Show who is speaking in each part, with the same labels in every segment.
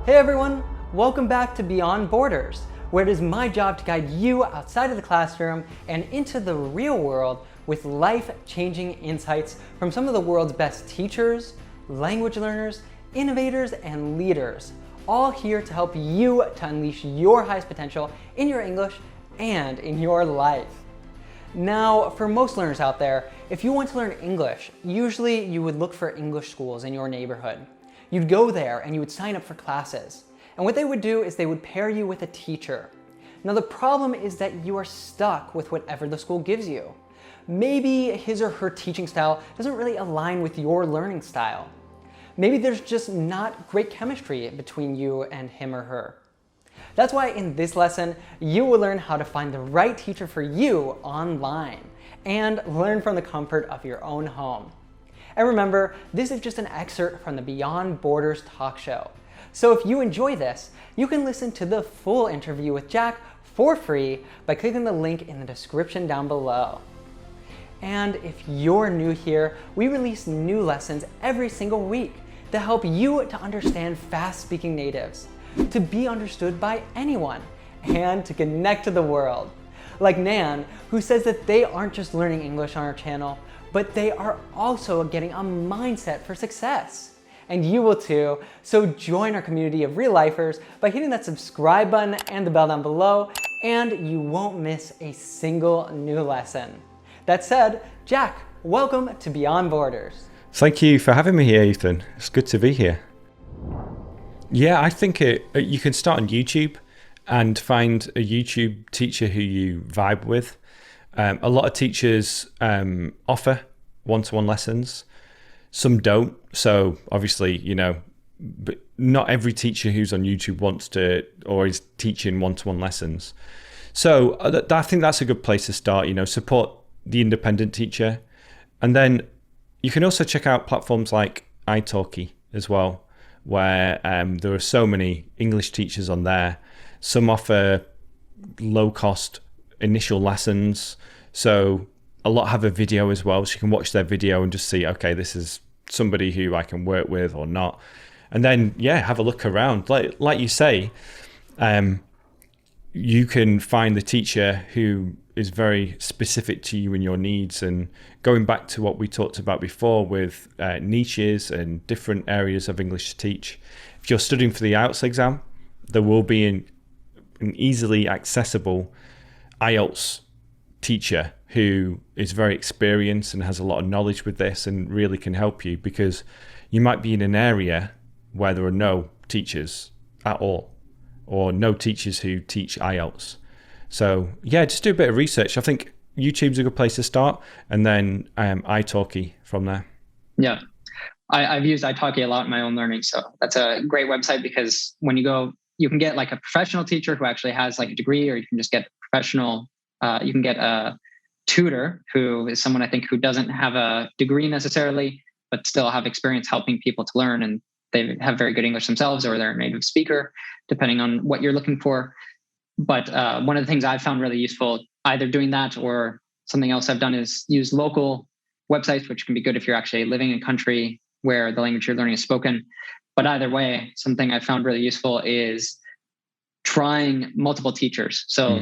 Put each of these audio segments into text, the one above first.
Speaker 1: Hey everyone, welcome back to Beyond Borders, where it is my job to guide you outside of the classroom and into the real world with life-changing insights from some of the world's best teachers, language learners, innovators, and leaders, all here to help you to unleash your highest potential in your English and in your life. Now, for most learners out there, if you want to learn English, usually you would look for English schools in your neighborhood. You'd go there and you would sign up for classes. And what they would do is they would pair you with a teacher. Now the problem is that you are stuck with whatever the school gives you. Maybe his or her teaching style doesn't really align with your learning style. Maybe there's just not great chemistry between you and him or her. That's why in this lesson, you will learn how to find the right teacher for you online and learn from the comfort of your own home. And remember, this is just an excerpt from the Beyond Borders talk show. So if you enjoy this, you can listen to the full interview with Jack for free by clicking the link in the description down below. And if you're new here, we release new lessons every single week to help you to understand fast-speaking natives, to be understood by anyone, and to connect to the world. Like Nan, who says that they aren't just learning English on our channel, but they are also getting a mindset for success. And you will too, so join our community of real lifers by hitting that subscribe button and the bell down below, and you won't miss a single new lesson. That said, Jack, welcome to Beyond Borders.
Speaker 2: Thank you for having me here, Ethan. It's good to be here. Yeah, I think you can start on YouTube and find a YouTube teacher who you vibe with. A lot of teachers offer one-to-one lessons. Some don't. So obviously, but not every teacher who's on YouTube wants to or is teaching one-to-one lessons. So I think that's a good place to start. Support the independent teacher. And then you can also check out platforms like italki as well, where there are so many English teachers on there. Some offer low-cost initial lessons. So a lot have a video as well. So you can watch their video and just see, okay, this is somebody who I can work with or not. And then, have a look around. Like you say, you can find the teacher who is very specific to you and your needs. And going back to what we talked about before with niches and different areas of English to teach, if you're studying for the IELTS exam, there will be an easily accessible IELTS teacher who is very experienced and has a lot of knowledge with this and really can help you, because you might be in an area where there are no teachers at all or no teachers who teach IELTS. So just do a bit of research. I think YouTube's a good place to start, and then italki from there.
Speaker 3: Yeah, I've used italki a lot in my own learning. So that's a great website, because when you go, you can get like a professional teacher who actually has like a degree, or you can just get professional. You can get a tutor who is someone, I think, who doesn't have a degree necessarily, but still have experience helping people to learn, and they have very good English themselves, or they're a native speaker, depending on what you're looking for. But one of the things I've found really useful, either doing that or something else I've done, is use local websites, which can be good if you're actually living in a country where the language you're learning is spoken. But either way, something I found really useful is trying multiple teachers. So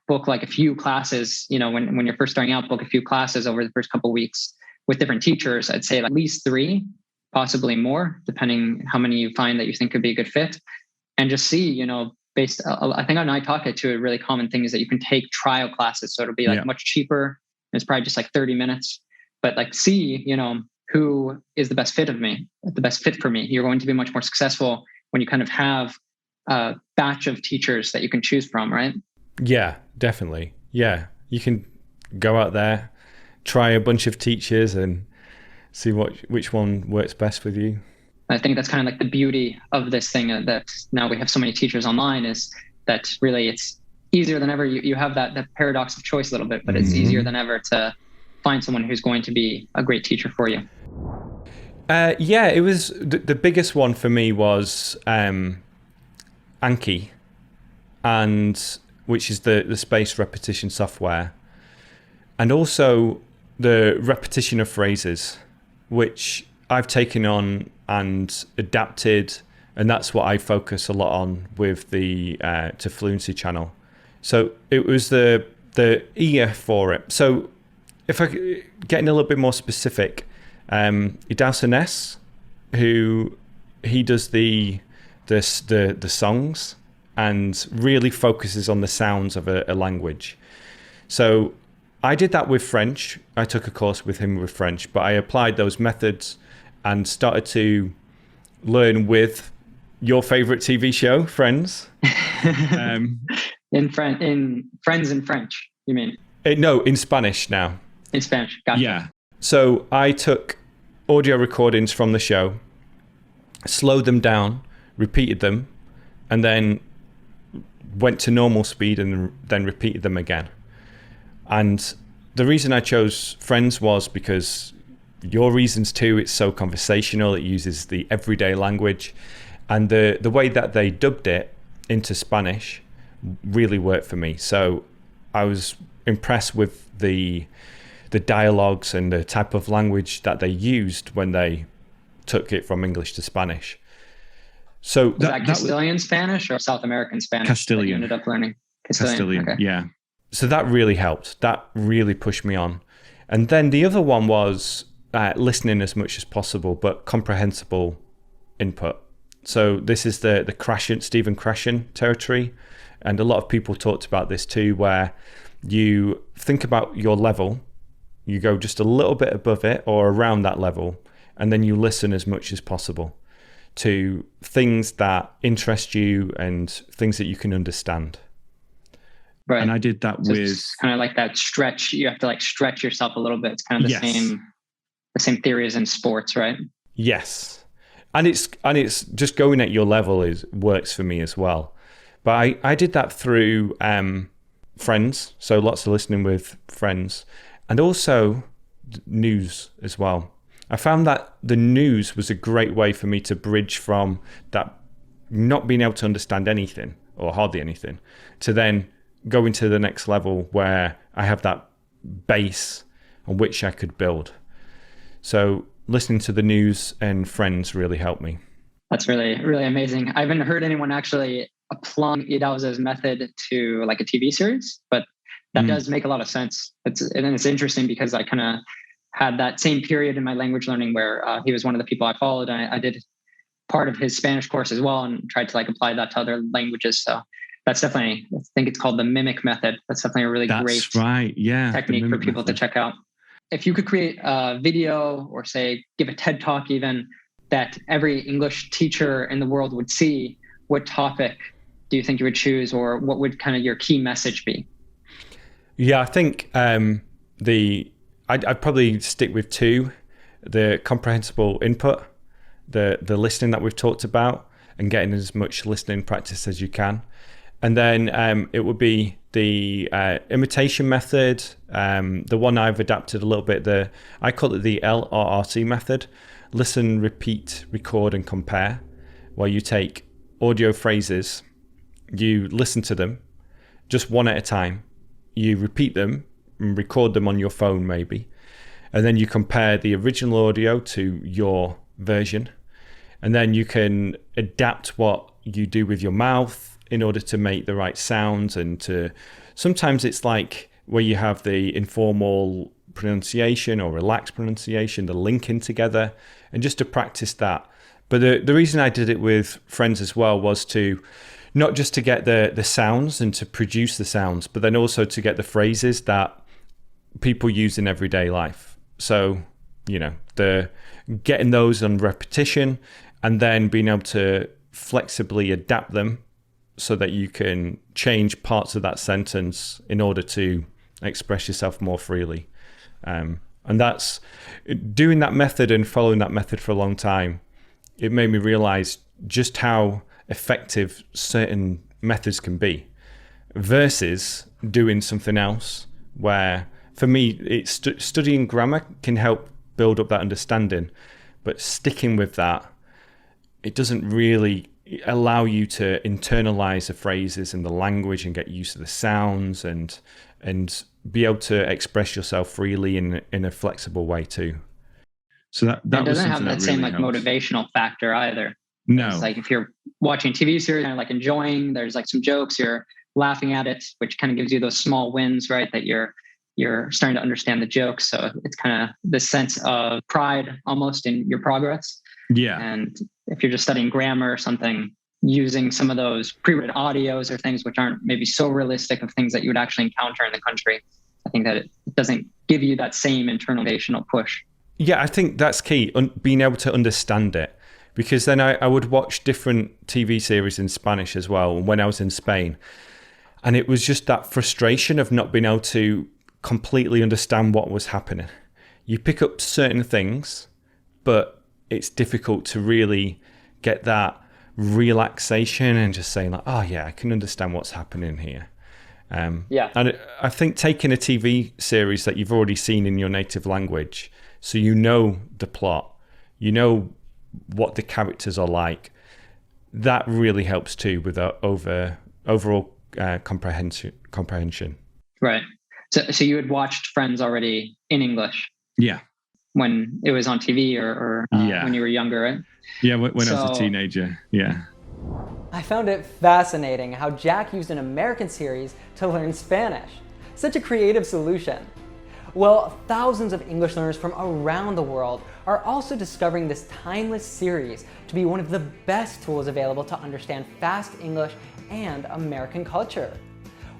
Speaker 3: book like a few classes, when you're first starting out, book a few classes over the first couple of weeks with different teachers. I'd say at least 3, possibly more, depending how many you find that you think could be a good fit. And just see, I think on italki too, a really common thing is that you can take trial classes. So it'll be much cheaper. It's probably just like 30 minutes, but see, who is the best fit for me. You're going to be much more successful when you kind of have a batch of teachers that you can choose from, right?
Speaker 2: Yeah, definitely. Yeah, you can go out there, try a bunch of teachers and see which one works best with you.
Speaker 3: I think that's kind of like the beauty of this thing, that now we have so many teachers online, is that really it's easier than ever. You have that paradox of choice a little bit, but it's easier than ever to find someone who's going to be a great teacher for you.
Speaker 2: It was the biggest one for me was Anki, and which is the spaced repetition software, and also the repetition of phrases, which I've taken on and adapted And that's what I focus a lot on with the ToFluency channel. So it was the ear for it. So if I getting a little bit more specific, Idausa Ness, who he does the songs and really focuses on the sounds of a language. So I did that with French. I took a course with him with French, but I applied those methods and started to learn with your favorite TV show, Friends.
Speaker 3: In Friends in French, you mean?
Speaker 2: No, in Spanish now.
Speaker 3: In Spanish, gotcha.
Speaker 2: Yeah. So I took audio recordings from the show, slowed them down, repeated them, and then went to normal speed and then repeated them again. And the reason I chose Friends was because your reasons too, it's so conversational, it uses the everyday language, and the way that they dubbed it into Spanish really worked for me. So I was impressed with the dialogues and the type of language that they used when they took it from English to Spanish. So
Speaker 3: was that Castilian Spanish or South American Spanish?
Speaker 2: Castilian.
Speaker 3: You ended up learning
Speaker 2: Castilian,
Speaker 3: okay.
Speaker 2: Yeah. So that really helped. That really pushed me on. And then the other one was listening as much as possible, but comprehensible input. So this is the Stephen Krashen territory. And a lot of people talked about this too, where you think about your level, you go just a little bit above it or around that level, and then you listen as much as possible to things that interest you and things that you can understand.
Speaker 3: Right.
Speaker 2: And I did that with
Speaker 3: kind of like that stretch. You have to like stretch yourself a little bit. It's kind of the same theory as in sports, right?
Speaker 2: Yes. And it's just going at your level works for me as well. But I did that through Friends, so lots of listening with Friends, and also news as well. I found that the news was a great way for me to bridge from that not being able to understand anything or hardly anything to then go into the next level where I have that base on which I could build. So listening to the news and Friends really helped me.
Speaker 3: That's really, really amazing. I haven't heard anyone actually apply Idausa's method to like a TV series, but that does make a lot of sense. It's interesting because I kind of had that same period in my language learning where he was one of the people I followed. And I did part of his Spanish course as well and tried to like apply that to other languages. So that's definitely, I think it's called the mimic method. That's definitely a really great technique for people to check out. If you could create a video or say, give a TED talk even that every English teacher in the world would see, what topic do you think you would choose, or what would kind of your key message be?
Speaker 2: Yeah, I think I'd probably stick with two: the comprehensible input, the listening that we've talked about, and getting as much listening practice as you can, and then it would be the imitation method. The one I've adapted a little bit. I call it the LRRT method: listen, repeat, record, and compare. Where you take audio phrases, you listen to them just one at a time. You repeat them and record them on your phone maybe. And then you compare the original audio to your version. And then you can adapt what you do with your mouth in order to make the right sounds. Sometimes it's like where you have the informal pronunciation or relaxed pronunciation, the linking together, and just to practice that. But the reason I did it with Friends as well was to not just to get the sounds and to produce the sounds, but then also to get the phrases that people use in everyday life. So, the getting those on repetition and then being able to flexibly adapt them so that you can change parts of that sentence in order to express yourself more freely. And that's doing that method and following that method for a long time. It made me realize just how effective certain methods can be versus doing something else where, for me, it's studying grammar can help build up that understanding, but sticking with that, it doesn't really allow you to internalize the phrases and the language and get used to the sounds and be able to express yourself freely in a flexible way too. So that
Speaker 3: it doesn't have that same like motivational factor either.
Speaker 2: No.
Speaker 3: It's like if you're watching a TV series and like enjoying, there's like some jokes, you're laughing at it, which kind of gives you those small wins, right? That you're starting to understand the jokes. So it's kind of this sense of pride almost in your progress.
Speaker 2: Yeah.
Speaker 3: And if you're just studying grammar or something, using some of those pre-written audios or things which aren't maybe so realistic of things that you would actually encounter in the country, I think that it doesn't give you that same internal motivational push.
Speaker 2: Yeah, I think that's key, being able to understand it. Because then I would watch different TV series in Spanish as well when I was in Spain. And it was just that frustration of not being able to completely understand what was happening. You pick up certain things, but it's difficult to really get that relaxation and just saying like, oh yeah, I can understand what's happening here. And I think taking a TV series that you've already seen in your native language, so you know the plot, you know what the characters are like, that really helps too with the overall comprehension.
Speaker 3: Right. So you had watched Friends already in English?
Speaker 2: Yeah.
Speaker 3: When it was on TV or when you were younger, right?
Speaker 2: Yeah, when I was a teenager. Yeah.
Speaker 1: I found it fascinating how Jack used an American series to learn Spanish. Such a creative solution. Well, thousands of English learners from around the world are also discovering this timeless series to be one of the best tools available to understand fast English and American culture.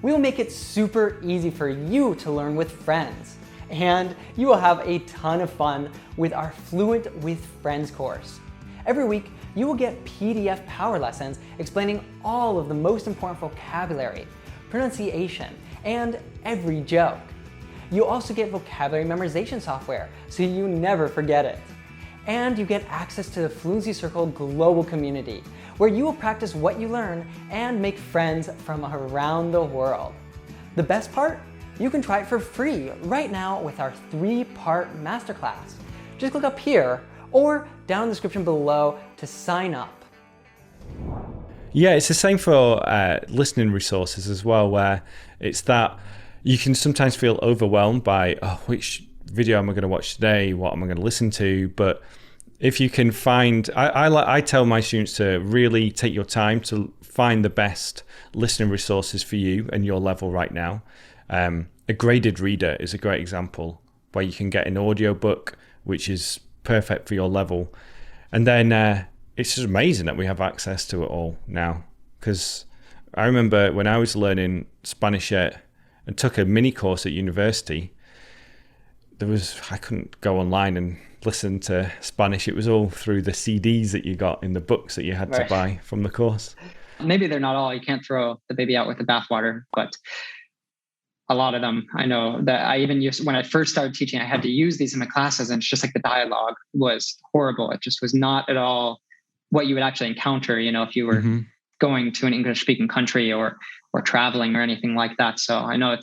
Speaker 1: We will make it super easy for you to learn with friends, and you will have a ton of fun with our Fluent with Friends course. Every week, you will get PDF power lessons explaining all of the most important vocabulary, pronunciation, and every joke. You'll also get vocabulary memorization software, so you never forget it. And you get access to the Fluency Circle global community, where you will practice what you learn and make friends from around the world. The best part? You can try it for free right now with our 3-part masterclass. Just click up here or down in the description below to sign up.
Speaker 2: Yeah, it's the same for listening resources as well, where it's that you can sometimes feel overwhelmed by, which video am I going to watch today? What am I going to listen to? But if you can find, I tell my students to really take your time to find the best listening resources for you and your level right now. A graded reader is a great example where you can get an audiobook, which is perfect for your level. And then it's just amazing that we have access to it all now. Because I remember when I was learning Spanish and took a mini course at university, I couldn't go online and listen to Spanish. It was all through the CDs that you got in the books that you had to buy from the course.
Speaker 3: Maybe they're not all, you can't throw the baby out with the bathwater, but a lot of them, I know that I even used, when I first started teaching, I had to use these in my classes, and it's just like the dialogue was horrible. It just was not at all what you would actually encounter, if you were going to an English speaking country or traveling or anything like that. So I know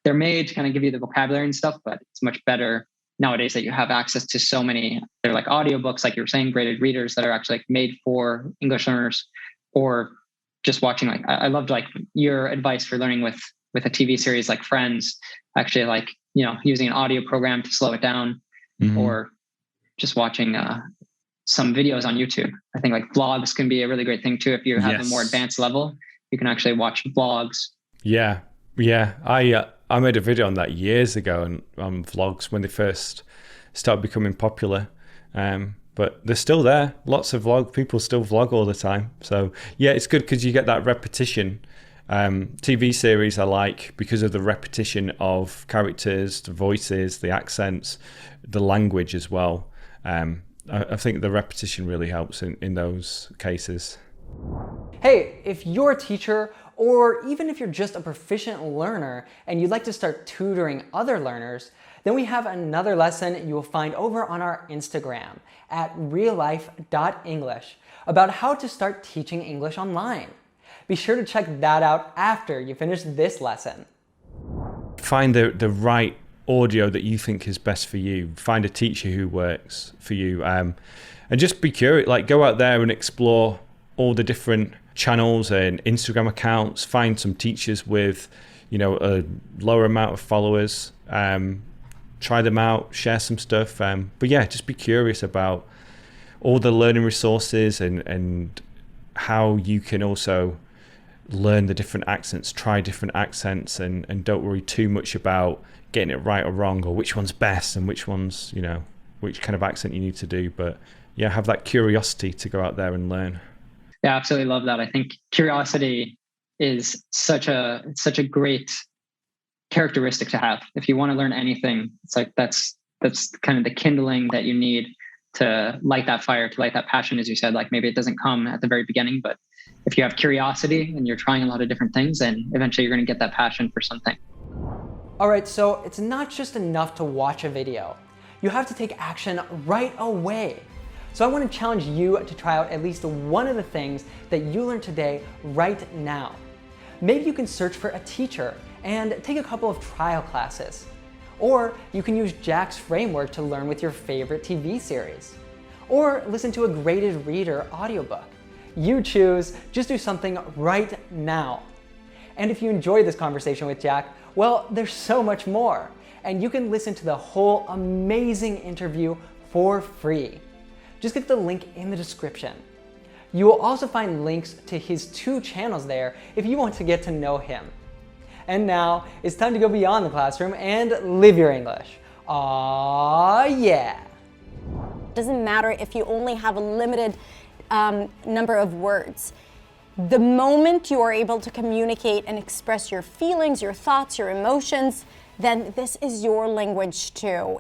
Speaker 3: they're made to kind of give you the vocabulary and stuff, but it's much better nowadays that you have access to so many. They're like audiobooks, like you were saying, graded readers that are actually like made for English learners, or just watching. Like I loved like your advice for learning with a TV series like Friends, actually like, using an audio program to slow it down, or just watching some videos on YouTube. I think like vlogs can be a really great thing too. If you have a more advanced level, you can actually watch vlogs.
Speaker 2: Yeah. I made a video on that years ago on vlogs when they first started becoming popular. But they're still there. Lots of people still vlog all the time. So yeah, it's good because you get that repetition. TV series I like because of the repetition of characters, the voices, the accents, the language as well. I think the repetition really helps in those cases.
Speaker 1: Hey, if you're a teacher, or even if you're just a proficient learner and you'd like to start tutoring other learners, then we have another lesson you will find over on our Instagram at reallife.english about how to start teaching English online. Be sure to check that out after you finish this lesson.
Speaker 2: Find the right audio that you think is best for you. Find a teacher who works for you, and just be curious. Like, go out there and explore all the different channels and Instagram accounts. Find some teachers with, a lower amount of followers. Try them out, share some stuff. But yeah, just be curious about all the learning resources and how you can also learn the different accents, try different accents, and don't worry too much about getting it right or wrong, or which one's best and which one's, which kind of accent you need to do. But yeah, have that curiosity to go out there and learn.
Speaker 3: Yeah, absolutely love that. I think curiosity is such a great characteristic to have. If you want to learn anything, it's like that's kind of the kindling that you need to light that fire, to light that passion, as you said. Like maybe it doesn't come at the very beginning, but if you have curiosity and you're trying a lot of different things, then eventually you're going to get that passion for something.
Speaker 1: All right, so it's not just enough to watch a video. You have to take action right away. So I want to challenge you to try out at least one of the things that you learned today right now. Maybe you can search for a teacher and take a couple of trial classes. Or you can use Jack's framework to learn with your favorite TV series. Or listen to a graded reader audiobook. You choose, just do something right now. And if you enjoyed this conversation with Jack, well, there's so much more. And you can listen to the whole amazing interview for free. Just click the link in the description. You will also find links to his 2 channels there if you want to get to know him. And now it's time to go beyond the classroom and live your English. Aw, yeah.
Speaker 4: Doesn't matter if you only have a limited number of words. The moment you are able to communicate and express your feelings, your thoughts, your emotions, then this is your language too.